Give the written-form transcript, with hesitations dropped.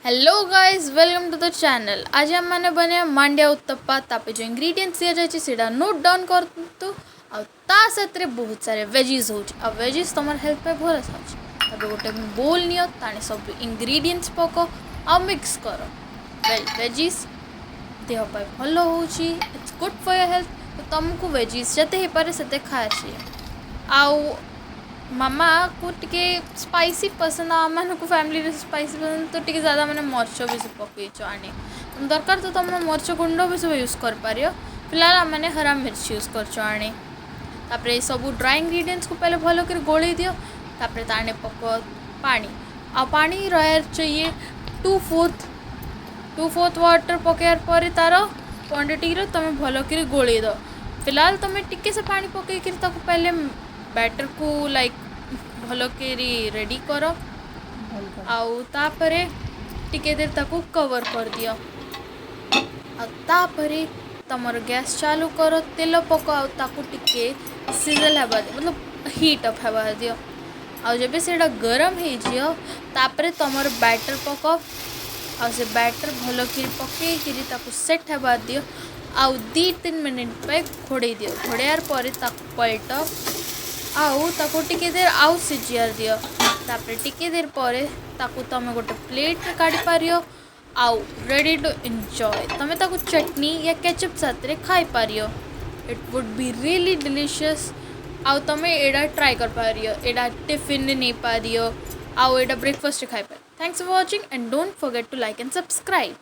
Hello guys welcome to the channel. आज हम मैंने बने मांडिया उत्तप्पा तापे जो इंग्रेडिएंट्स दिया जाए सीटा नोट डाउन करतु आ साथे बहुत सारे वेजिज हो वेजिज तुम हेल्थ पे भल था गोटे बोल नियो ताने सब इंग्रेडिएंट्स पक आ मिक्स कर वेजिज देह पर भल हो it's good for your health. तो तुमको वेजिज जते ही पारे सेते खाए आउ मामा को टिके स्पाइसी पसंद आम को फैमिली स्पाइसी पसंद तो टिके ज़्यादा मैंने मर्च भी सब पकईच आने तुम दरकार तो तुम मर्च गुंड भी सब यूज कर पार। फिलहाल आम मैंने हरा मिर्च यूज कर आने तापर सब ड्राई इंग्रेडिएंट्स को पहले भल कर गोली दियो तापर ताने पक पानी आ पानी रहा चाहिए 2/4 वाटर पकार पर तार क्वांटिटी तुम भल कर गोली दो। फिलहाल तुम टिके से पानी पकई पहले बैटर को लाइक भल करी रेडी कर आउ तापरे टिके देर ताकू कवर कर दियो तापरे तमर गैस चालू कर तेल पक ताकू टिके सिजल हेबा मतलब हीट अप हेबा दियो आउ जब सेटा गरम हो तापरे तमर बैटर पक आ से बैटर भल कर पकई ताकू सेट हेबा दियो आउ 2-3 मिनट पे घोड़े दियो घोड़ार पर ताकू पलट आउ ताको टिके देर आउ सिझियार दियो तापर टिके देर पर ताकू तुम गोटे प्लेट रे काढ़ी पारियो आउ रेडी टू एंजॉय तुम ताकू चटनी या केचप साथ रे खाई पारियो। It would be really delicious आउ तुम एडा ट्राई कर पारियो एडा टिफिन नहीं पारियो आउ एडा ब्रेकफास्ट खाई पार। Thanks for watching and don't forget to like and subscribe.